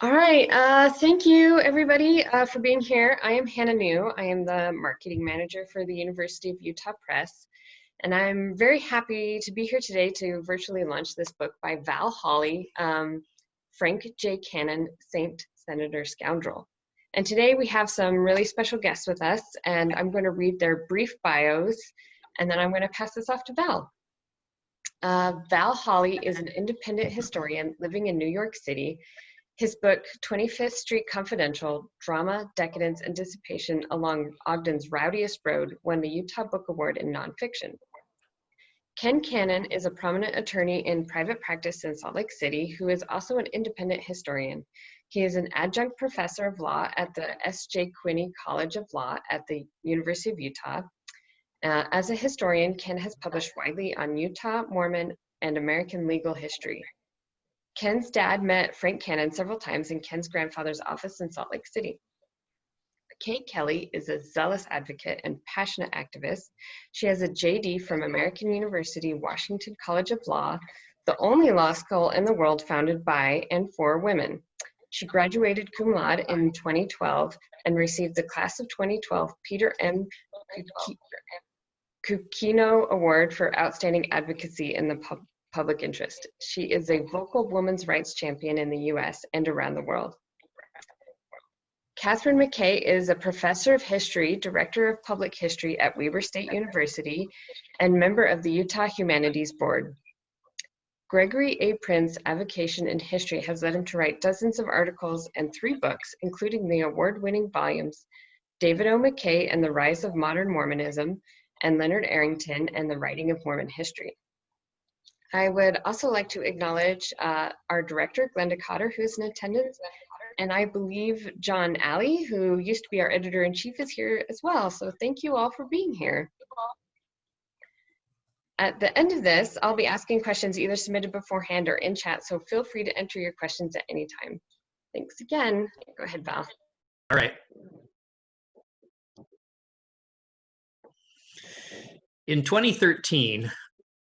All right, thank you everybody for being here. I am Hannah New. I am the marketing manager for the University of Utah Press, and I'm very happy to be here today to virtually launch this book by Val Holley, Frank J. Cannon, Saint, Senator, Scoundrel. And today we have some really special guests with us, and I'm going to read their brief bios, and then I'm going to pass this off to Val. Val Holley is an independent historian living in New York City. His book, 25th Street Confidential, Drama, Decadence, and Dissipation Along Ogden's Rowdiest Road, won the Utah Book Award in Nonfiction. Ken Cannon is a prominent attorney in private practice in Salt Lake City who is also an independent historian. He is an adjunct professor of law at the S.J. Quinney College of Law at the University of Utah. As a historian, Ken has published widely on Utah, Mormon, and American legal history. Ken's dad met Frank Cannon several times in Ken's grandfather's office in Salt Lake City. Kate Kelly is a zealous advocate and passionate activist. She has a JD from American University Washington College of Law, the only law school in the world founded by and for women. She graduated cum laude in 2012 and received the class of 2012 Peter M. Cucino Award for Outstanding Advocacy in the Public Interest. She is a vocal women's rights champion in the US and around the world. Kathryn MacKay is a professor of history, director of public history at Weber State University, and member of the Utah Humanities Board. Gregory A. Prince's avocation in history has led him to write dozens of articles and 3 books, including the award-winning volumes David O. Mckay and the Rise of Modern Mormonism, and Leonard Arrington and the Writing of Mormon History. I would also like to acknowledge our director, Glenda Cotter, who's in attendance, and I believe John Alley, who used to be our editor-in-chief, is here as well. So thank you all for being here. At the end of this, I'll be asking questions either submitted beforehand or in chat, so feel free to enter your questions at any time. Thanks again. Go ahead, Val. All right. In 2013,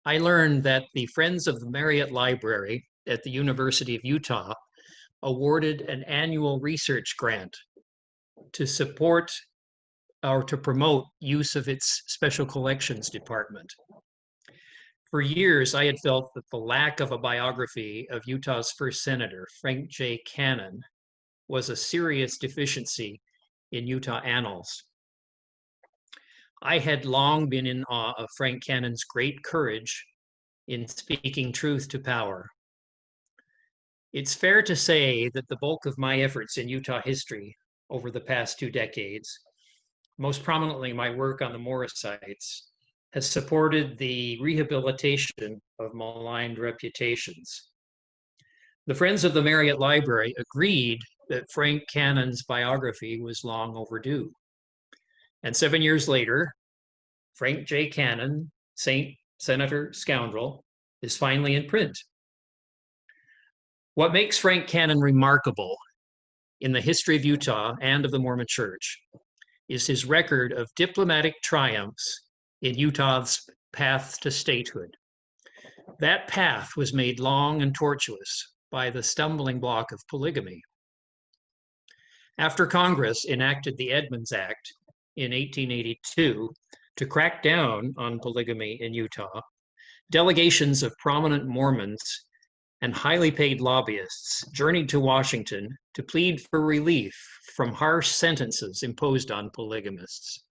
I learned that the Friends of the Marriott Library at the University of Utah awarded an annual research grant to support or to promote use of its Special Collections Department. For years, I had felt that the lack of a biography of Utah's first senator, Frank J. Cannon, was a serious deficiency in Utah annals. I had long been in awe of Frank Cannon's great courage in speaking truth to power. It's fair to say that the bulk of my efforts in Utah history over the past 2 decades, most prominently my work on the Morrisites, has supported the rehabilitation of maligned reputations. The Friends of the Marriott Library agreed that Frank Cannon's biography was long overdue. And 7 years later, Frank J. Cannon, Saint, Senator, Scoundrel, is finally in print. What makes Frank Cannon remarkable in the history of Utah and of the Mormon Church is his record of diplomatic triumphs in Utah's path to statehood. That path was made long and tortuous by the stumbling block of polygamy. After Congress enacted the Edmunds Act in 1882 to crack down on polygamy in Utah, delegations of prominent Mormons and highly paid lobbyists journeyed to Washington to plead for relief from harsh sentences imposed on polygamists.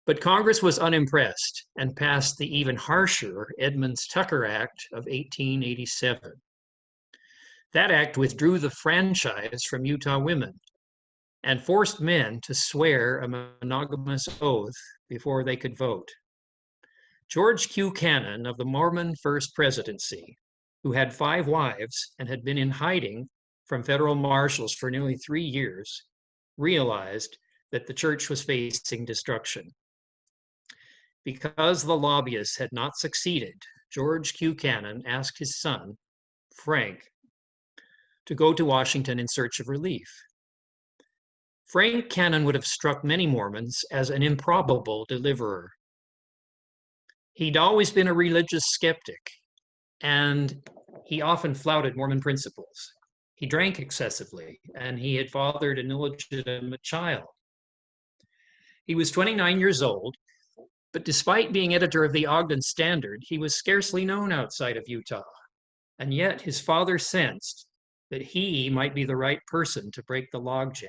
But Congress was unimpressed and passed the even harsher Edmunds-Tucker Act of 1887. That act withdrew the franchise from Utah women and forced men to swear a monogamous oath before they could vote. George Q. Cannon of the Mormon First Presidency, who had 5 wives and had been in hiding from federal marshals for nearly 3 years, realized that the church was facing destruction. Because the lobbyists had not succeeded, George Q. Cannon asked his son, Frank, to go to Washington in search of relief. Frank Cannon would have struck many Mormons as an improbable deliverer. He'd always been a religious skeptic, and he often flouted Mormon principles. He drank excessively, and he had fathered an illegitimate child. He was 29 years old, but despite being editor of the Ogden Standard, he was scarcely known outside of Utah. And yet his father sensed that he might be the right person to break the logjam.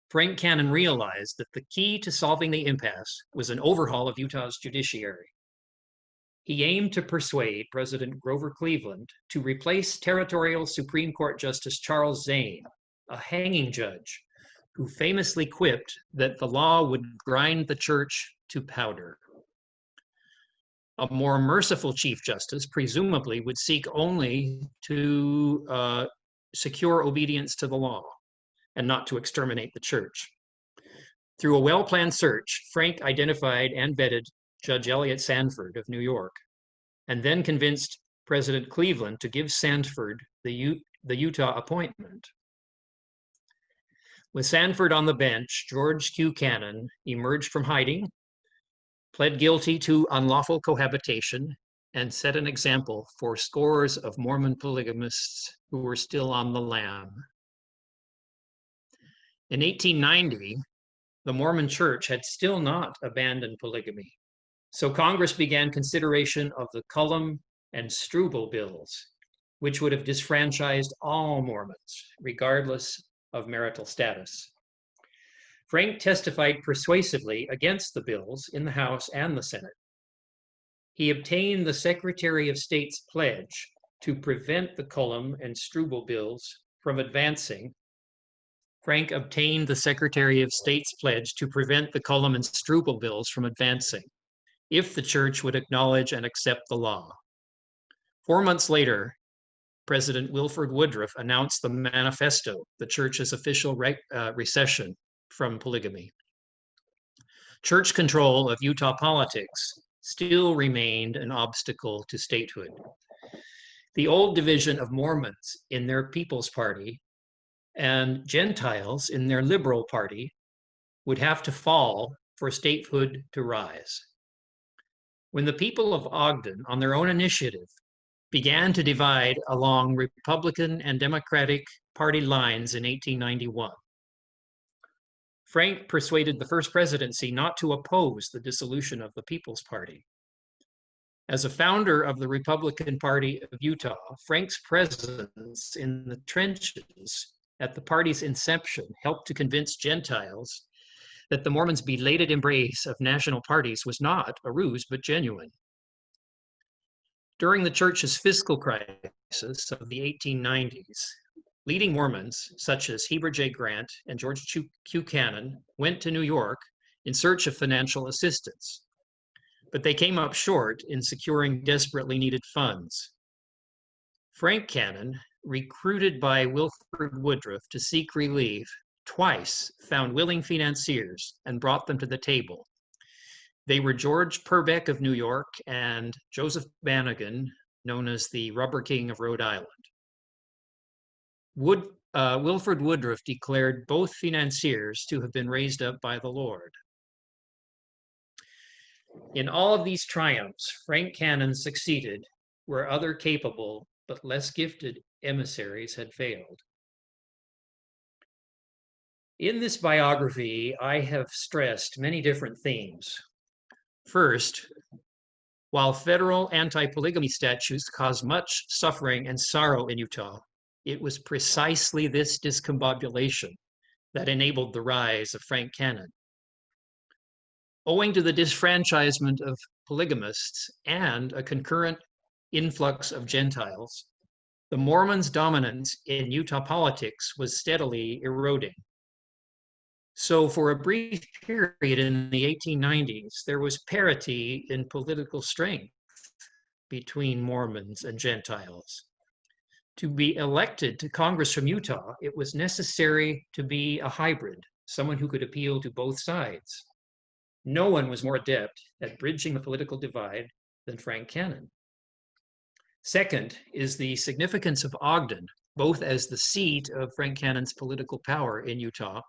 Frank Cannon realized that the key to solving the impasse was an overhaul of Utah's judiciary. He aimed to persuade President Grover Cleveland to replace territorial Supreme Court Justice Charles Zane, a hanging judge who famously quipped that the law would grind the church to powder. A more merciful Chief Justice presumably would seek only to secure obedience to the law and not to exterminate the church. Through a well-planned search, Frank identified and vetted Judge Elliott Sanford of New York, and then convinced President Cleveland to give Sanford the Utah appointment. With Sanford on the bench, George Q. Cannon emerged from hiding, pled guilty to unlawful cohabitation, and set an example for scores of Mormon polygamists who were still on the lam. In 1890, the Mormon Church had still not abandoned polygamy, so Congress began consideration of the Cullum and Struble bills, which would have disfranchised all Mormons, regardless of marital status. Frank testified persuasively against the bills in the House and the Senate. He obtained the Secretary of State's pledge to prevent the Cullum and Struble bills from advancing. Frank obtained the Secretary of State's pledge to prevent the Cullum and Struble bills from advancing if the church would acknowledge and accept the law. 4 months later, President Wilford Woodruff announced the manifesto, the church's official recession from polygamy. Church control of Utah politics still remained an obstacle to statehood. The old division of Mormons in their People's Party and Gentiles in their Liberal Party would have to fall for statehood to rise. When the people of Ogden, on their own initiative, began to divide along Republican and Democratic Party lines in 1891, Frank persuaded the first presidency not to oppose the dissolution of the People's Party. As a founder of the Republican Party of Utah, Frank's presence in the trenches at the party's inception helped to convince Gentiles that the Mormons' belated embrace of national parties was not a ruse, but genuine. During the church's fiscal crisis of the 1890s, leading Mormons, such as Heber J. Grant and George Q. Cannon, went to New York in search of financial assistance, but they came up short in securing desperately needed funds. Frank Cannon, recruited by Wilford Woodruff to seek relief, twice found willing financiers and brought them to the table. They were George Purbeck of New York and Joseph Bannigan, known as the Rubber King of Rhode Island. Wilford Woodruff declared both financiers to have been raised up by the Lord. In all of these triumphs, Frank Cannon succeeded where other capable but less gifted emissaries had failed. In this biography, I have stressed many different themes. First, while federal anti-polygamy statutes caused much suffering and sorrow in Utah, it was precisely this discombobulation that enabled the rise of Frank Cannon. Owing to the disfranchisement of polygamists and a concurrent influx of Gentiles, the Mormons' dominance in Utah politics was steadily eroding. So for a brief period in the 1890s, there was parity in political strength between Mormons and Gentiles. To be elected to Congress from Utah, it was necessary to be a hybrid, someone who could appeal to both sides. No one was more adept at bridging the political divide than Frank Cannon. Second is the significance of Ogden, both as the seat of Frank Cannon's political power in Utah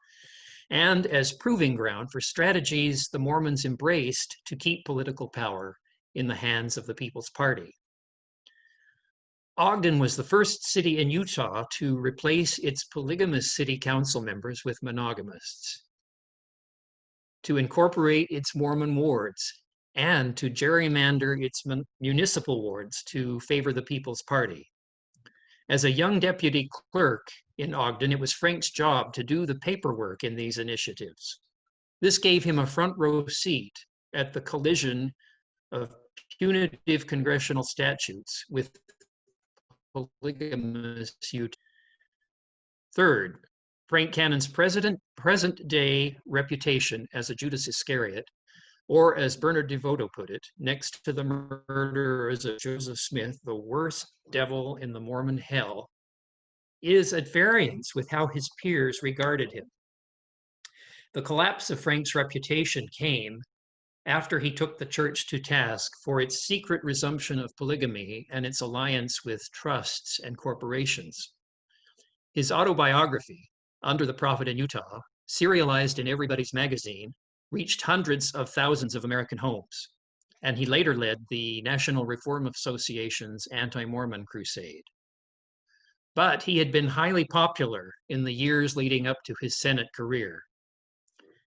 and as proving ground for strategies the Mormons embraced to keep political power in the hands of the People's Party. Ogden was the first city in Utah to replace its polygamous city council members with monogamists, to incorporate its Mormon wards, and to gerrymander its municipal wards to favor the People's Party. As a young deputy clerk in Ogden, it was Frank's job to do the paperwork in these initiatives. This gave him a front row seat at the collision of punitive congressional statutes with polygamous Utah. Third, Frank Cannon's present-day reputation as a Judas Iscariot, or as Bernard DeVoto put it, next to the murderers of Joseph Smith, the worst devil in the Mormon hell, is at variance with how his peers regarded him. The collapse of Frank's reputation came after he took the church to task for its secret resumption of polygamy and its alliance with trusts and corporations. His autobiography, Under the Prophet in Utah, serialized in Everybody's Magazine, reached hundreds of thousands of American homes, and he later led the National Reform Association's anti-Mormon crusade. But he had been highly popular in the years leading up to his Senate career.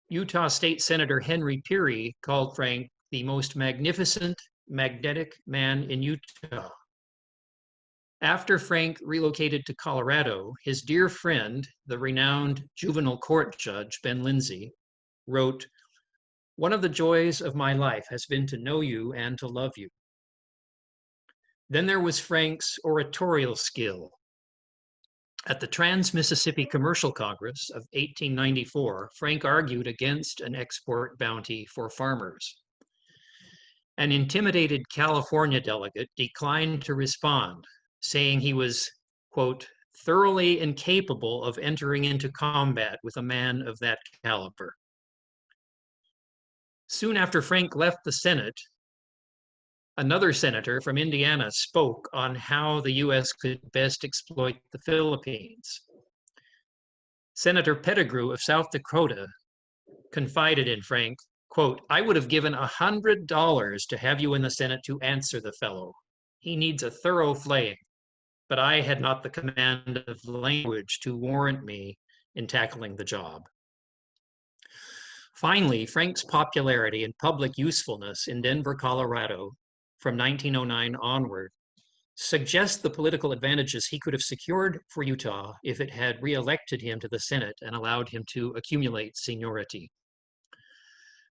Utah State Senator Henry Peary called Frank the most magnificent, magnetic man in Utah. After Frank relocated to Colorado, his dear friend, the renowned juvenile court judge, Ben Lindsay, wrote, "One of the joys of my life has been to know you and to love you." Then there was Frank's oratorial skill. At the Trans-Mississippi Commercial Congress of 1894, Frank argued against an export bounty for farmers. An intimidated California delegate declined to respond, saying he was, quote, thoroughly incapable of entering into combat with a man of that caliber. Soon after Frank left the Senate, another senator from Indiana spoke on how the U.S. could best exploit the Philippines. Senator Pettigrew of South Dakota confided in Frank, quote, "I would have given $100 to have you in the Senate to answer the fellow. He needs a thorough flaying, but I had not the command of language to warrant me in tackling the job." Finally, Frank's popularity and public usefulness in Denver, Colorado, from 1909 onward, suggests the political advantages he could have secured for Utah if it had re-elected him to the Senate and allowed him to accumulate seniority.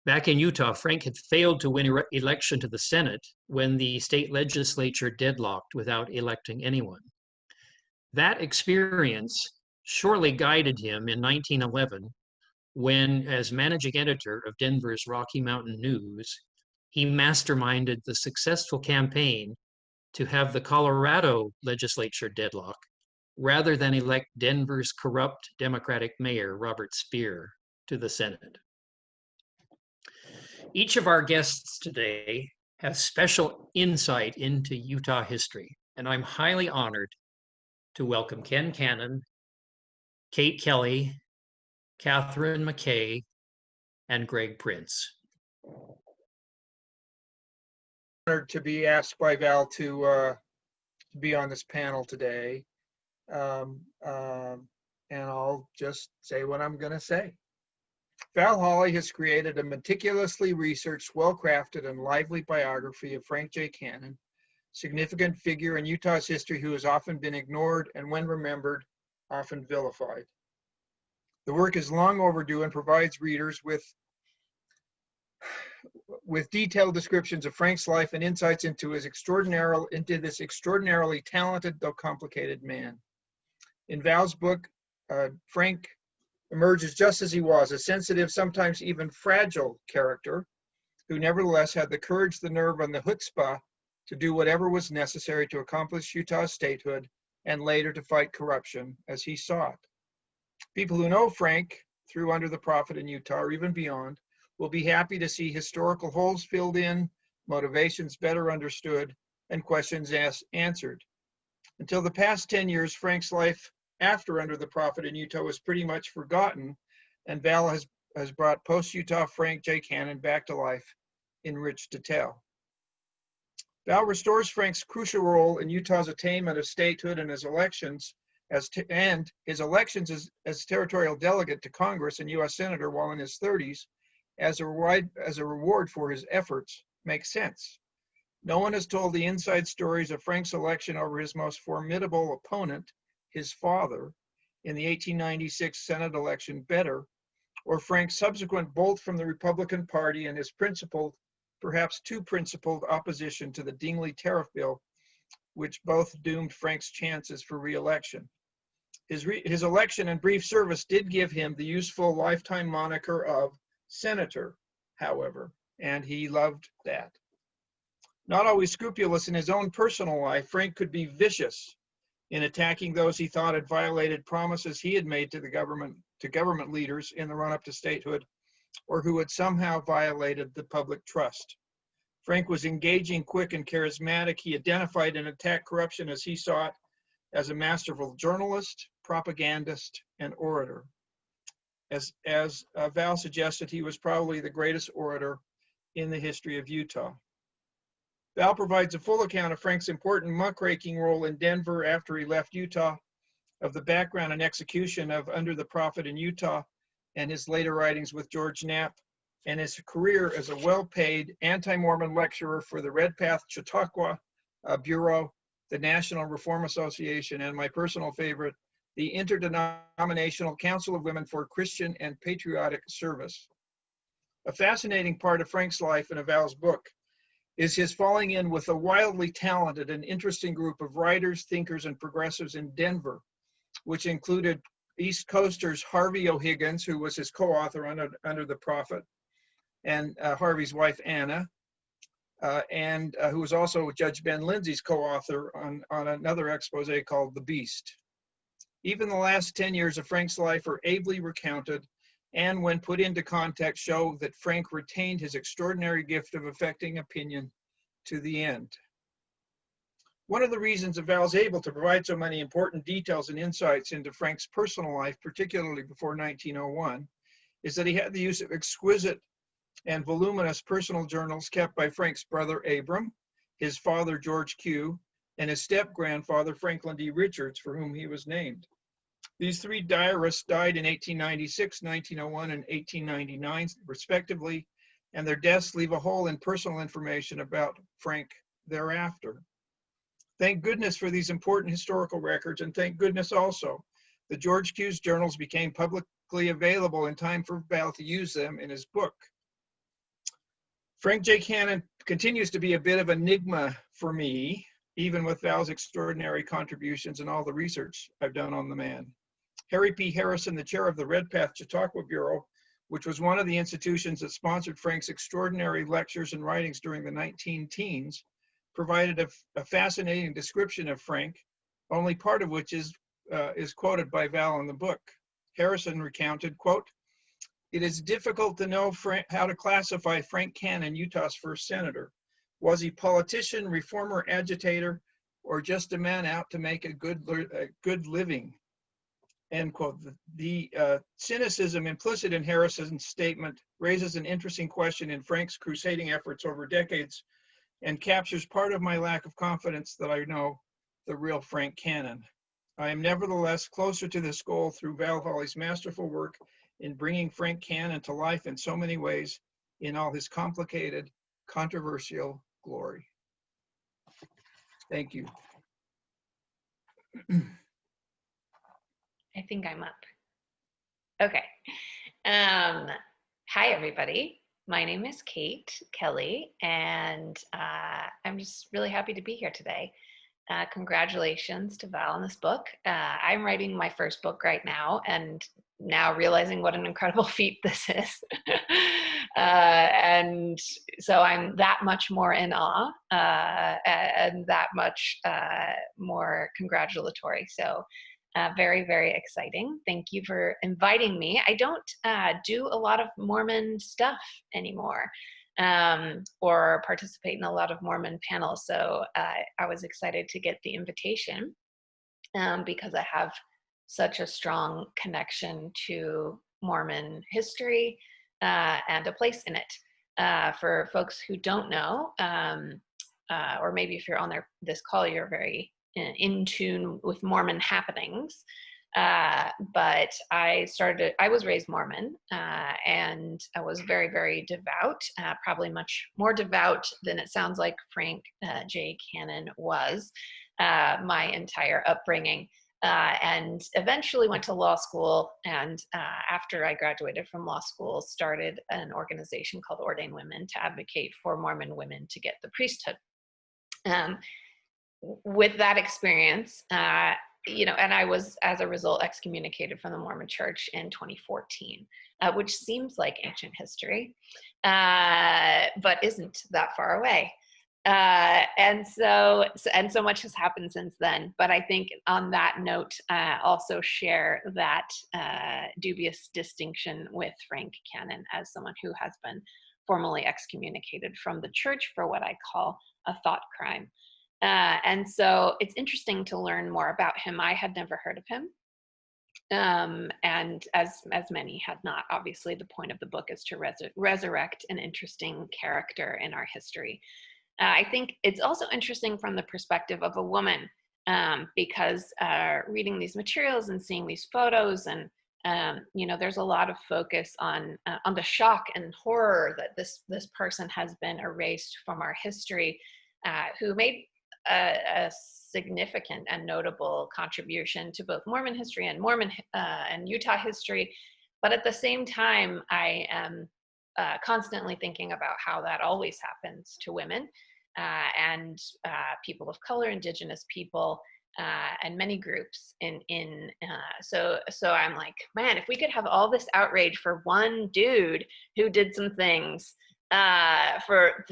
Back in Utah, Frank had failed to win election to the Senate when the state legislature deadlocked without electing anyone. That experience surely guided him in 1911 when, as managing editor of Denver's Rocky Mountain News, he masterminded the successful campaign to have the Colorado legislature deadlock rather than elect Denver's corrupt Democratic mayor, Robert Speer, to the Senate. Each of our guests today has special insight into Utah history, and I'm highly honored to welcome Ken Cannon, Kate Kelly, Kathryn MacKay, and Greg Prince. Honored to be asked by Val to be on this panel today. And I'll just say what I'm going to say. Val Holley has created a meticulously researched, well-crafted, and lively biography of Frank J. Cannon, significant figure in Utah's history who has often been ignored and, when remembered, often vilified. The work is long overdue and provides readers with detailed descriptions of Frank's life and insights into this extraordinarily talented though complicated man. In Val's book, Frank emerges just as he was, a sensitive, sometimes even fragile character who nevertheless had the courage, the nerve, and the chutzpah to do whatever was necessary to accomplish Utah's statehood and later to fight corruption as he saw it. People who know Frank through Under the Prophet in Utah or even beyond will be happy to see historical holes filled in, motivations better understood, and questions answered. Until the past 10 years, Frank's life after Under the Prophet in Utah was pretty much forgotten, and Val has brought post-Utah Frank J. Cannon back to life in rich detail. Val restores Frank's crucial role in Utah's attainment of statehood and his elections as territorial delegate to Congress and U.S. Senator while in his 30s as a reward for his efforts makes sense. No one has told the inside stories of Frank's election over his most formidable opponent, his father, in the 1896 Senate election better, or Frank's subsequent bolt from the Republican Party and his principled, perhaps too principled, opposition to the Dingley tariff bill, which both doomed Frank's chances for re-election. His election and brief service did give him the useful lifetime moniker of senator, however, and he loved that. Not always scrupulous in his own personal life, Frank could be vicious in attacking those he thought had violated promises he had made to government leaders in the run-up to statehood, or who had somehow violated the public trust. Frank was engaging, quick, and charismatic. He identified and attacked corruption as he saw it as a masterful journalist, propagandist, and orator. As Val suggested, he was probably the greatest orator in the history of Utah. Val provides a full account of Frank's important muckraking role in Denver after he left Utah, of the background and execution of Under the Prophet in Utah, and his later writings with George Knapp, and his career as a well-paid anti-Mormon lecturer for the Redpath Chautauqua Bureau, the National Reform Association, and my personal favorite, the Interdenominational Council of Women for Christian and Patriotic Service. A fascinating part of Frank's life and of Val's book is his falling in with a wildly talented and interesting group of writers, thinkers, and progressives in Denver, which included East Coasters Harvey O'Higgins, who was his co-author Under the Prophet, and Harvey's wife Anna, and who was also Judge Ben Lindsay's co-author on another expose called The Beast. Even the last 10 years of Frank's life are ably recounted, and when put into context show that Frank retained his extraordinary gift of affecting opinion to the end. One of the reasons that Val is able to provide so many important details and insights into Frank's personal life, particularly before 1901, is that he had the use of exquisite and voluminous personal journals kept by Frank's brother Abram, his father George Q., and his step-grandfather Franklin D. Richards, for whom he was named. These three diarists died in 1896, 1901, and 1899, respectively, and their deaths leave a hole in personal information about Frank thereafter. Thank goodness for these important historical records, and thank goodness also that George Q's journals became publicly available in time for Val to use them in his book. Frank J. Cannon continues to be a bit of an enigma for me, even with Val's extraordinary contributions and all the research I've done on the man. Harry P. Harrison, the chair of the Redpath Chautauqua Bureau, which was one of the institutions that sponsored Frank's extraordinary lectures and writings during the 19-teens, provided a fascinating description of Frank, only part of which is quoted by Val in the book. Harrison recounted, quote, "It is difficult to know how to classify Frank Cannon, Utah's first senator. Was he politician, reformer, agitator, or just a man out to make a good living?" End quote. The cynicism implicit in Harrison's statement raises an interesting question in Frank's crusading efforts over decades and captures part of my lack of confidence that I know the real Frank Cannon. I am nevertheless closer to this goal through Val Holley's masterful work in bringing Frank Cannon to life in so many ways in all his complicated, controversial glory. Thank you. I think I'm up. Okay. Hi, everybody. My name is Kate Kelly, and I'm just really happy to be here today. Congratulations to Val on this book. I'm writing my first book right now, and now realizing what an incredible feat this is. And so I'm that much more in awe and that much more congratulatory. So very, very exciting. Thank you for inviting me. I don't do a lot of Mormon stuff anymore or participate in a lot of Mormon panels. So I was excited to get the invitation because I have such a strong connection to Mormon history and a place in it. For folks who don't know, or maybe if you're on this call, you're very in tune with Mormon happenings. But I was raised Mormon, and I was very, very devout, probably much more devout than it sounds like Frank J. Cannon was my entire upbringing. And eventually went to law school, and after I graduated from law school, started an organization called Ordained Women to advocate for Mormon women to get the priesthood. With that experience, and I was, as a result, excommunicated from the Mormon Church in 2014, which seems like ancient history, but isn't that far away. And so much has happened since then. But I think on that note, also share that dubious distinction with Frank Cannon as someone who has been formally excommunicated from the church for what I call a thought crime. And so it's interesting to learn more about him. I had never heard of him. And as many had not. Obviously, the point of the book is to resurrect an interesting character in our history. I think it's also interesting from the perspective of a woman, because reading these materials and seeing these photos, and there's a lot of focus on the shock and horror that this person has been erased from our history, who made a significant and notable contribution to both Mormon history and Utah history. But at the same time, I am constantly thinking about how that always happens to women and people of color, Indigenous people, and many groups. So I'm like, man, if we could have all this outrage for one dude who did some things, for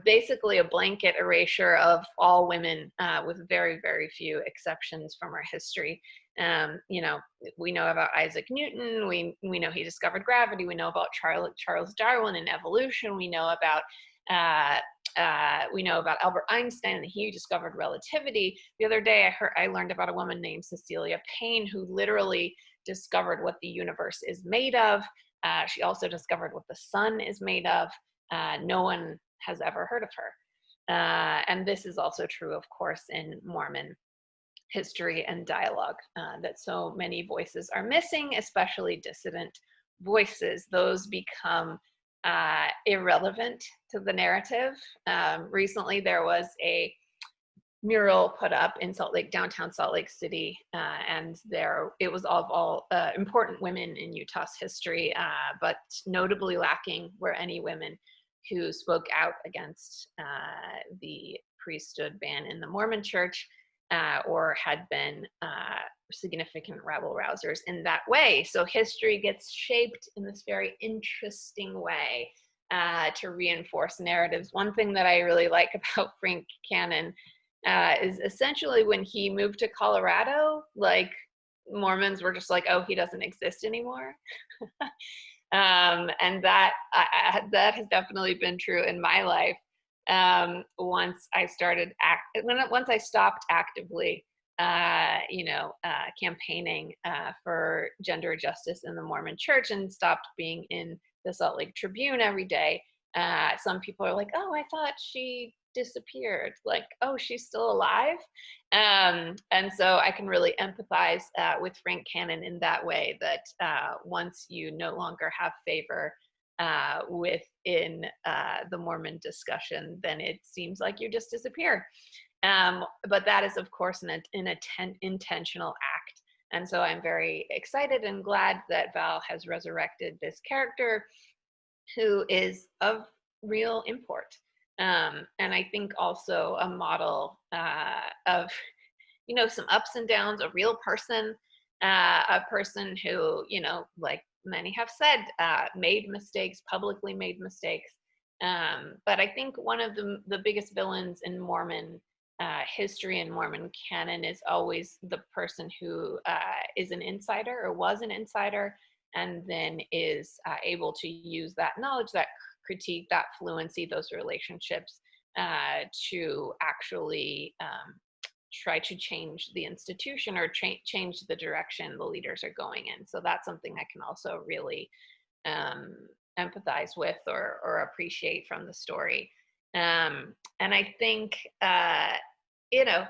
basically a blanket erasure of all women, with very, very few exceptions from our history. We know about Isaac Newton. We know he discovered gravity. We know about Charles Darwin and evolution. We know about Albert Einstein, and he discovered relativity. The other day, I learned about a woman named Cecilia Payne, who literally discovered what the universe is made of. She also discovered what the sun is made of. No one has ever heard of her. And this is also true, of course, in Mormon history and dialogue, that so many voices are missing, especially dissident voices. Those become irrelevant to the narrative. Recently, there was a mural put up in downtown Salt Lake City, and it was of all important women in Utah's history, but notably lacking were any women who spoke out against the priesthood ban in the Mormon Church, or had been significant rabble rousers in that way. So history gets shaped in this very interesting way to reinforce narratives. One thing that I really like about Frank Cannon is essentially when he moved to Colorado, like Mormons were just like, oh, he doesn't exist anymore. And that has definitely been true in my life. Once I stopped actively, campaigning for gender justice in the Mormon Church and stopped being in the Salt Lake Tribune every day, some people are like, oh, I thought she disappeared. Like, oh, she's still alive. And so I can really empathize with Frank Cannon in that way, that once you no longer have favor within the Mormon discussion, then it seems like you just disappear. But that is, of course, an intentional act. And so I'm very excited and glad that Val has resurrected this character who is of real import. And I think also a model of, some ups and downs, a real person, a person who, like many have said, made mistakes, publicly made mistakes. But I think one of the biggest villains in Mormon history and Mormon canon is always the person who is an insider or was an insider, and then is able to use that knowledge, that critique, that fluency, those relationships to actually try to change the institution or change the direction the leaders are going in. So that's something I can also really empathize with or appreciate from the story. And I think, you know,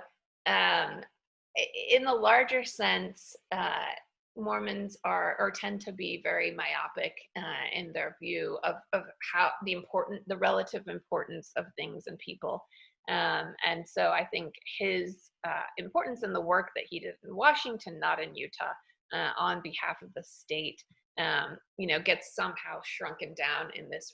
in the larger sense, Mormons are or tend to be very myopic in their view of how the relative importance of things and people. And so I think his importance in the work that he did in Washington, not in Utah, on behalf of the state, you know, gets somehow shrunken down in this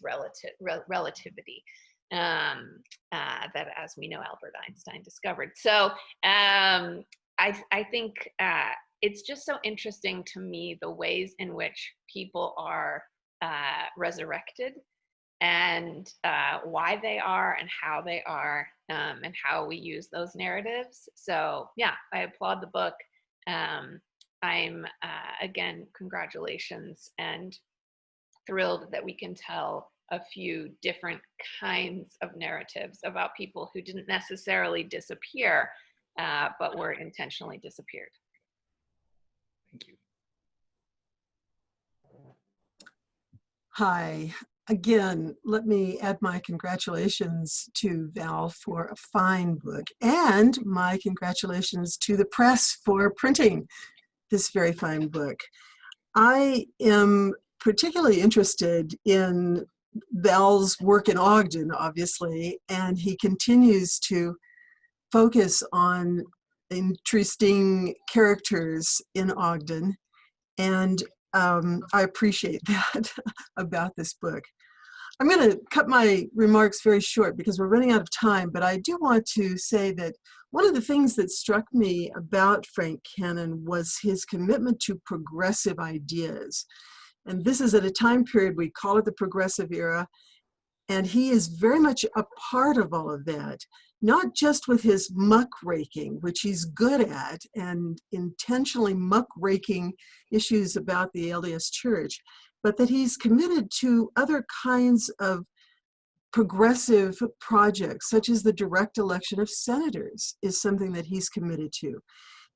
relativity that, as we know, Albert Einstein discovered. So I think it's just so interesting to me the ways in which people are resurrected, and why they are and how they are, and how we use those narratives. So yeah, I applaud the book. I'm again, congratulations, and thrilled that we can tell a few different kinds of narratives about people who didn't necessarily disappear, but were intentionally disappeared. Thank you. Hi. Again, let me add my congratulations to Val for a fine book, and my congratulations to the press for printing this very fine book. I am particularly interested in Val's work in Ogden, obviously, and he continues to focus on interesting characters in Ogden, and I appreciate that about this book. I'm going to cut my remarks very short because we're running out of time, but I do want to say that one of the things that struck me about Frank Cannon was his commitment to progressive ideas. And this is at a time period, we call it the progressive era, and he is very much a part of all of that, not just with his muckraking, which he's good at, and intentionally muckraking issues about the LDS Church, but that he's committed to other kinds of progressive projects, such as the direct election of senators is something that he's committed to,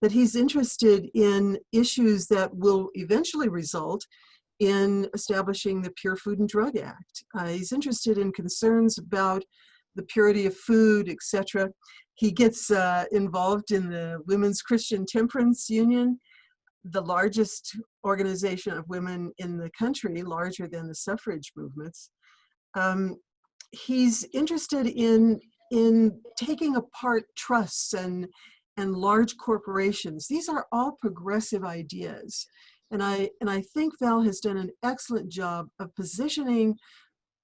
that he's interested in issues that will eventually result in establishing the Pure Food and Drug Act. He's interested in concerns about the purity of food, etc. He gets involved in the Women's Christian Temperance Union, the largest organization of women in the country, larger than the suffrage movements. He's interested in taking apart trusts and large corporations. These are all progressive ideas. And I think Val has done an excellent job of positioning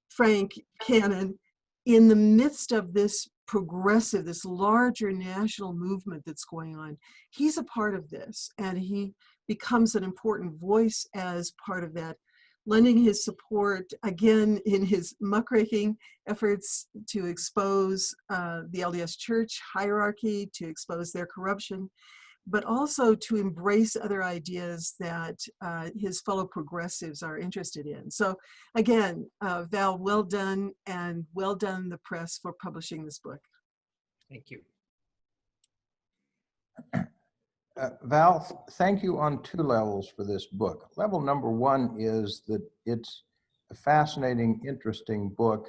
Frank Cannon in the midst of this progressive, this larger national movement that's going on. He's a part of this, and he becomes an important voice as part of that, lending his support, again, in his muckraking efforts to expose the LDS Church hierarchy, to expose their corruption, but also to embrace other ideas that his fellow progressives are interested in. So again, Val, well done, and well done the press for publishing this book. Thank you. Val, thank you on two levels for this book. Level number one is that it's a fascinating, interesting book.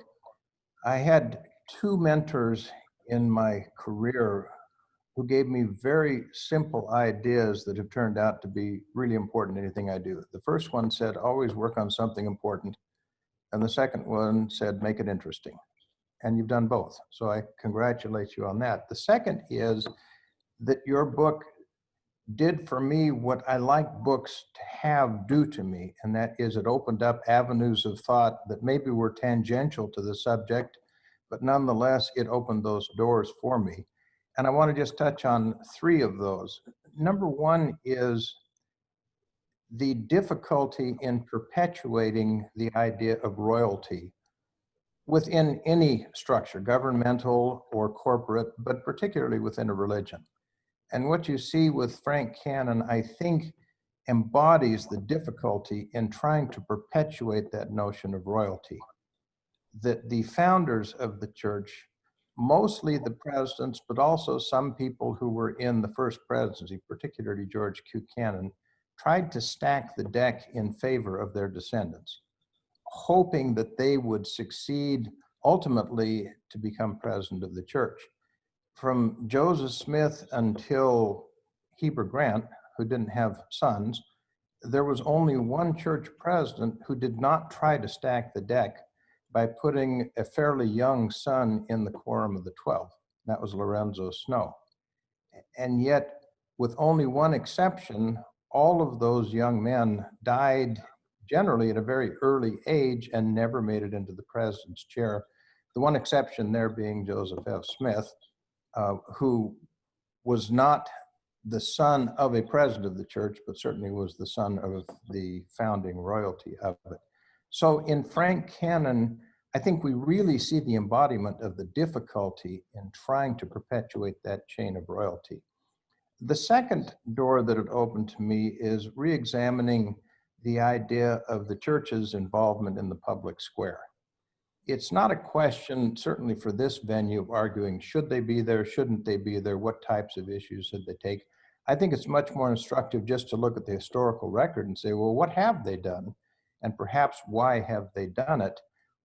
I had two mentors in my career who gave me very simple ideas that have turned out to be really important in anything I do. The first one said, always work on something important. And the second one said, make it interesting. And you've done both. So I congratulate you on that. The second is that your book did for me what I like books to have do to me, and that is it opened up avenues of thought that maybe were tangential to the subject, but nonetheless, it opened those doors for me. And I want to just touch on three of those. Number one is the difficulty in perpetuating the idea of royalty within any structure, governmental or corporate, but particularly within a religion. And what you see with Frank Cannon, I think, embodies the difficulty in trying to perpetuate that notion of royalty. That the founders of the church, mostly the presidents, but also some people who were in the first presidency, particularly George Q. Cannon, tried to stack the deck in favor of their descendants, hoping that they would succeed ultimately to become president of the church. From Joseph Smith until Heber Grant, who didn't have sons, there was only one church president who did not try to stack the deck by putting a fairly young son in the Quorum of the 12. That was Lorenzo Snow. And yet, with only one exception, all of those young men died generally at a very early age and never made it into the president's chair. The one exception there being Joseph F. Smith, who was not the son of a president of the church, but certainly was the son of the founding royalty of it. So in Frank Cannon, I think we really see the embodiment of the difficulty in trying to perpetuate that chain of royalty. The second door that it opened to me is re-examining the idea of the church's involvement in the public square. It's not a question, certainly for this venue, of arguing should they be there, shouldn't they be there, what types of issues should they take. I think it's much more instructive just to look at the historical record and say, well, what have they done? And perhaps why have they done it?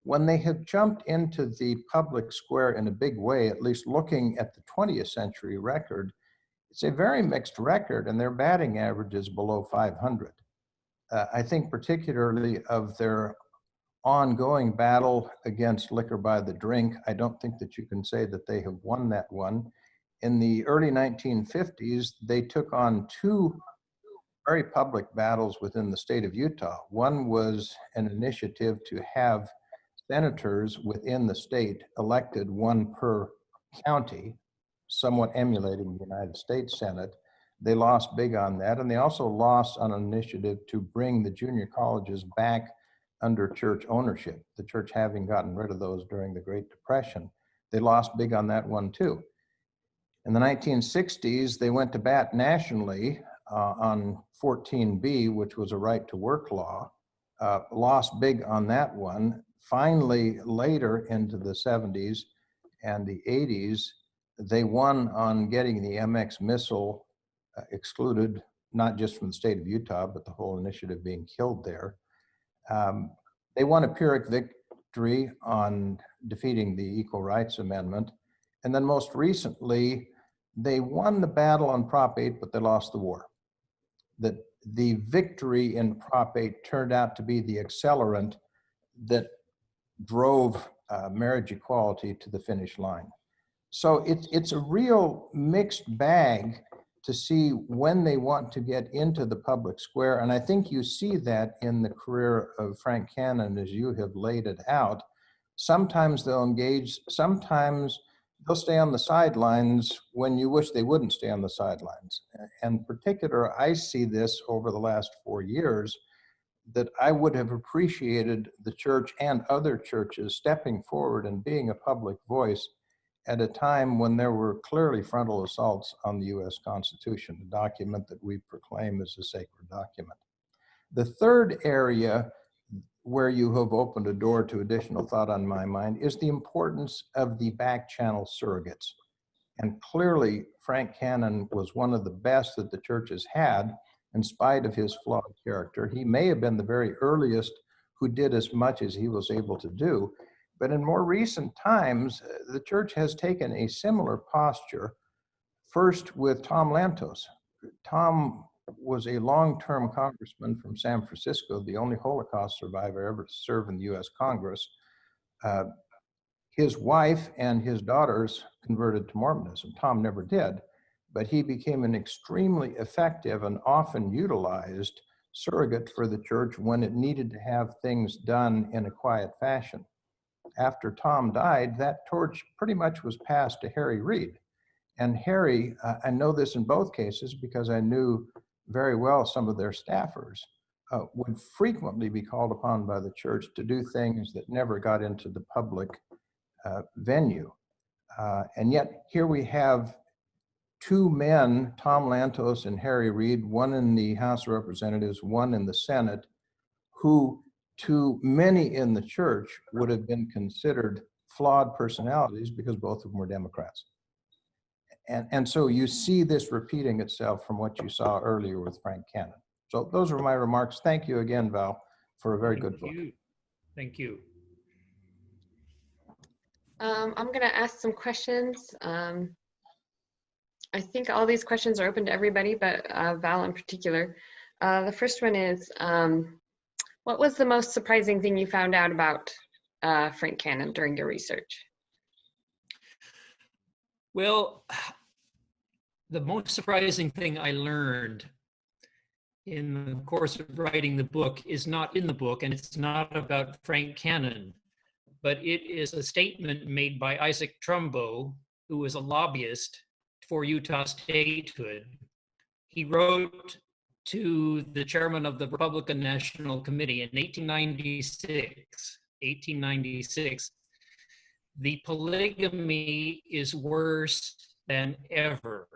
When they have jumped into the public square in a big way, at least looking at the 20th century record, it's a very mixed record, and their batting average is below 500. I think particularly of their ongoing battle against liquor by the drink, I don't think that you can say that they have won that one. In the early 1950s, they took on two very public battles within the state of Utah. One was an initiative to have senators within the state elected, one per county, somewhat emulating the United States Senate. They lost big on that, and they also lost on an initiative to bring the junior colleges back under church ownership, the church having gotten rid of those during the Great Depression. They lost big on that one too. In the 1960s, they went to bat nationally on 14B, which was a right to work law, lost big on that one. Finally, later into the 70s and the 80s, they won on getting the MX missile excluded, not just from the state of Utah, but the whole initiative being killed there. They won a Pyrrhic victory on defeating the Equal Rights Amendment. And then most recently, they won the battle on Prop 8, but they lost the war. That the victory in Prop 8 turned out to be the accelerant that drove marriage equality to the finish line. So it's a real mixed bag to see when they want to get into the public square. And I think you see that in the career of Frank Cannon as you have laid it out. Sometimes they'll engage, sometimes they'll stay on the sidelines when you wish they wouldn't stay on the sidelines. And in particular, I see this over the last 4 years, that I would have appreciated the church and other churches stepping forward and being a public voice at a time when there were clearly frontal assaults on the US Constitution, a document that we proclaim as a sacred document. The third area where you have opened a door to additional thought on my mind is the importance of the back channel surrogates. And clearly, Frank Cannon was one of the best that the church has had, in spite of his flawed character. He may have been the very earliest who did as much as he was able to do. But in more recent times, the church has taken a similar posture, first with Tom Lantos. Tom was a long-term congressman from San Francisco, the only Holocaust survivor ever to serve in the US Congress. His wife and his daughters converted to Mormonism. Tom never did, but he became an extremely effective and often utilized surrogate for the church when it needed to have things done in a quiet fashion. After Tom died, that torch pretty much was passed to Harry Reid. And Harry, I know this in both cases because I knew very well some of their staffers, would frequently be called upon by the church to do things that never got into the public venue. And yet here we have two men, Tom Lantos and Harry Reid, one in the House of Representatives, one in the Senate, who to many in the church would have been considered flawed personalities because both of them were Democrats. And so you see this repeating itself from what you saw earlier with Frank Cannon. So those are my remarks. Thank you again, Val, for a very good book. Thank you. I'm going to ask some questions. I think all these questions are open to everybody, but Val in particular. The first one is, what was the most surprising thing you found out about Frank Cannon during your research? Well, the most surprising thing I learned in the course of writing the book is not in the book, and it's not about Frank Cannon, but it is a statement made by Isaac Trumbo, who was a lobbyist for Utah statehood. He wrote to the chairman of the Republican National Committee in 1896, the polygamy is worse than ever.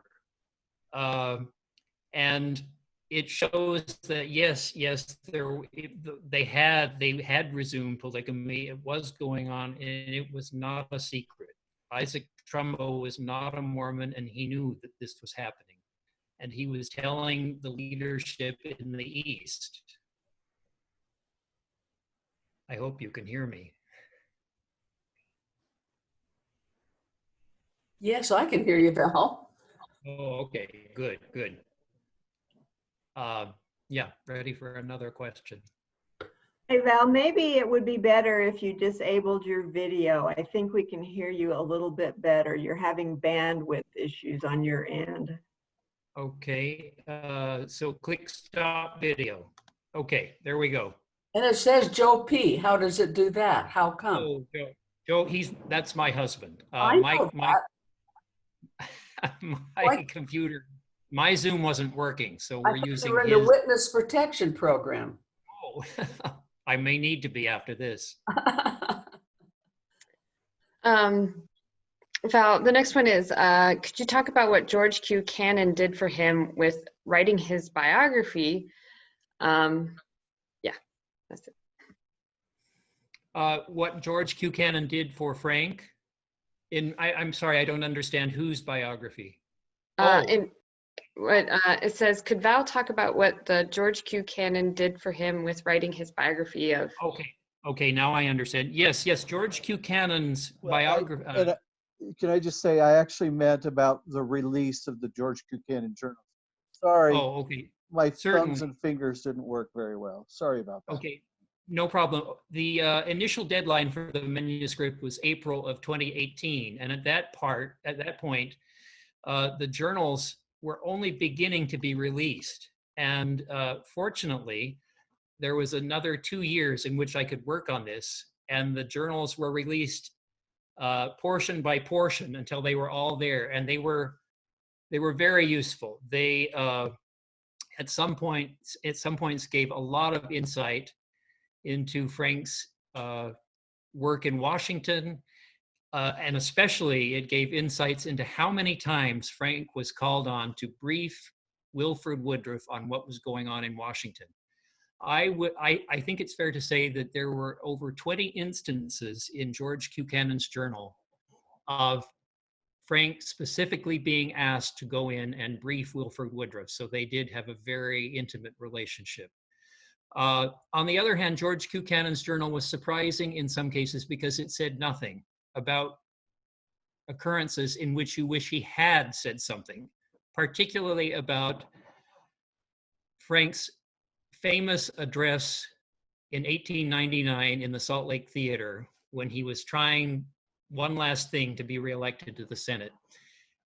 And it shows that yes, they had resumed polygamy. It was going on, and it was not a secret. Isaac Trumbo was not a Mormon, and he knew that this was happening. And he was telling the leadership in the East. I hope you can hear me. Yes, I can hear you, Val. Oh, okay, good. Yeah, ready for another question. Hey Val, maybe it would be better if you disabled your video. I think we can hear you a little bit better. You're having bandwidth issues on your end. Okay, so click stop video. Okay, there we go. And it says Joe P. How does it do that? How come? Oh, Joe, that's my husband. I know My computer, my Zoom wasn't working, so we're using we're in his. the witness protection program. Oh, I may need to be after this. Val, the next one is, could you talk about what George Q. Cannon did for him with writing his biography? Yeah, that's it. What George Q. Cannon did for Frank? I'm sorry, I don't understand whose biography. It says, could Val talk about what the George Q. Cannon did for him with writing his biography of? Okay, now I understand. Yes, George Q. Cannon's biography. Can I just say, I actually meant about the release of the George Q. Cannon journal. Sorry. Oh, okay. My thumbs and fingers didn't work very well. Sorry about that. Okay, no problem. The initial deadline for the manuscript was April of 2018, and at that point, the journals were only beginning to be released. And fortunately, there was another 2 years in which I could work on this, and the journals were released portion by portion until they were all there, and they were very useful. They at some points gave a lot of insight into Frank's work in Washington, and especially it gave insights into how many times Frank was called on to brief Wilford Woodruff on what was going on in Washington. I think it's fair to say that there were over 20 instances in George Q. Cannon's journal of Frank specifically being asked to go in and brief Wilford Woodruff. So they did have a very intimate relationship. On the other hand, George Q. Cannon's journal was surprising in some cases because it said nothing about occurrences in which you wish he had said something, particularly about Frank's famous address in 1899 in the Salt Lake Theater when he was trying one last thing to be reelected to the Senate.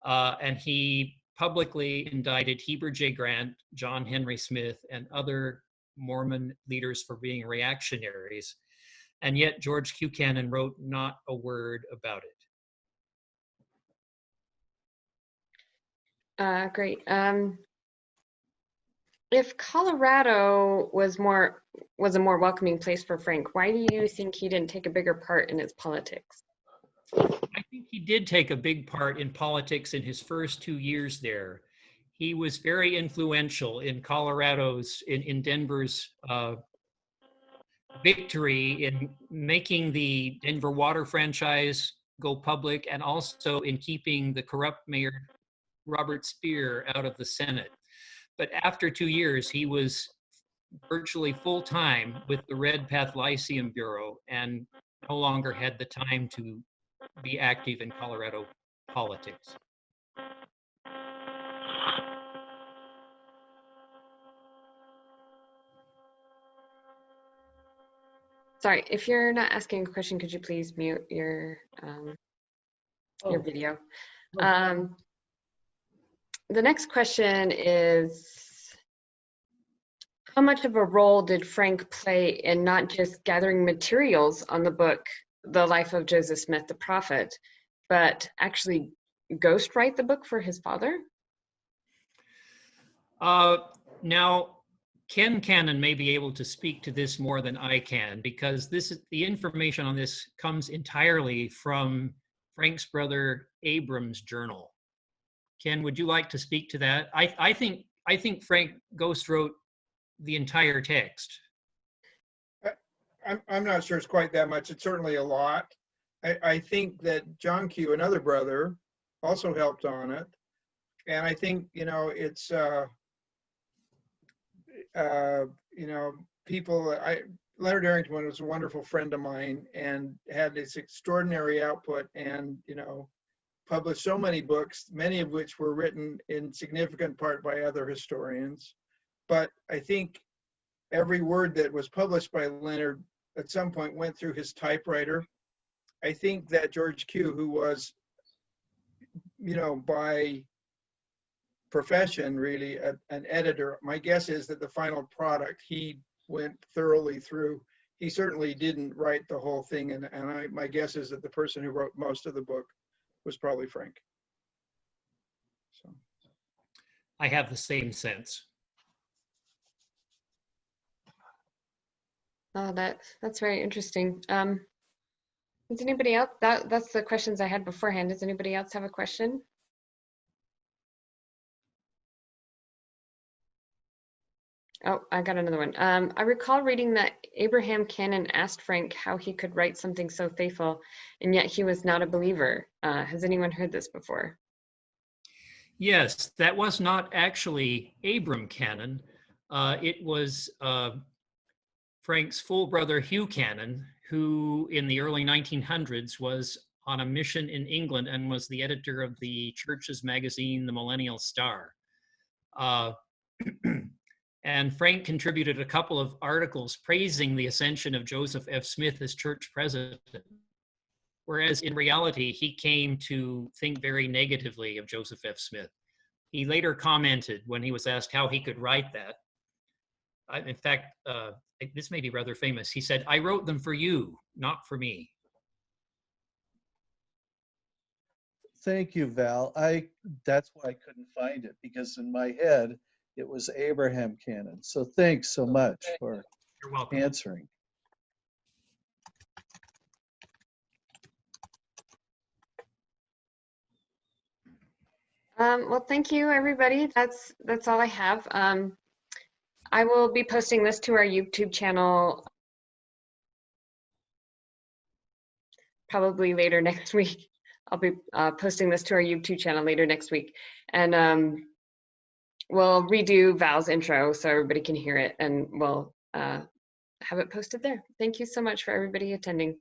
And he publicly indicted Heber J. Grant, John Henry Smith, and other Mormon leaders for being reactionaries. And yet George Q. Cannon wrote not a word about it. Great. If Colorado was a more welcoming place for Frank, why do you think he didn't take a bigger part in its politics? I think he did take a big part in politics in his first 2 years there. He was very influential in in Denver's victory in making the Denver water franchise go public, and also in keeping the corrupt mayor Robert Speer out of the Senate. But after 2 years, he was virtually full-time with the Red Path Lyceum Bureau and no longer had the time to be active in Colorado politics. Sorry, if you're not asking a question, could you please mute your video? The next question is, how much of a role did Frank play in not just gathering materials on the book, The Life of Joseph Smith the Prophet, but actually ghostwrite the book for his father? Now, Ken Cannon may be able to speak to this more than I can, because the information on this comes entirely from Frank's brother Abram's journal. Ken, would you like to speak to that? I think Frank ghost wrote the entire text. I'm not sure it's quite that much. It's certainly a lot. I think that John Q, another brother, also helped on it. And I think, it's, people, Leonard Arrington was a wonderful friend of mine and had this extraordinary output and, published so many books, many of which were written in significant part by other historians. But I think every word that was published by Leonard at some point went through his typewriter. I think that George Q, who was, by profession really an editor, my guess is that the final product he went thoroughly through. He certainly didn't write the whole thing, and my guess is that the person who wrote most of the book was probably Frank. So I have the same sense. Oh, that's very interesting. Does anybody else? That's the questions I had beforehand. Does anybody else have a question? Oh, I got another one. I recall reading that Abraham Cannon asked Frank how he could write something so faithful, and yet he was not a believer. Has anyone heard this before? Yes, that was not actually Abram Cannon. It was Frank's full brother, Hugh Cannon, who in the early 1900s was on a mission in England and was the editor of the church's magazine, The Millennial Star. And Frank contributed a couple of articles praising the ascension of Joseph F. Smith as church president, whereas in reality, he came to think very negatively of Joseph F. Smith. He later commented when he was asked how he could write that. In fact, this may be rather famous. He said, "I wrote them for you, not for me." Thank you, Val. That's why I couldn't find it, because in my head, it was Abraham Cannon. So thanks so much for You're welcome. answering. Well, thank you, everybody. That's all I have. I will be posting this to our YouTube channel probably later next week. I'll be posting this to our YouTube channel later next week. And we'll redo Val's intro so everybody can hear it, and we'll have it posted there. Thank you so much for everybody attending.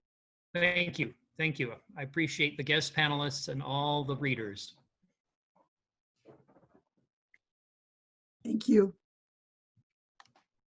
Thank you. Thank you. I appreciate the guest panelists and all the readers. Thank you.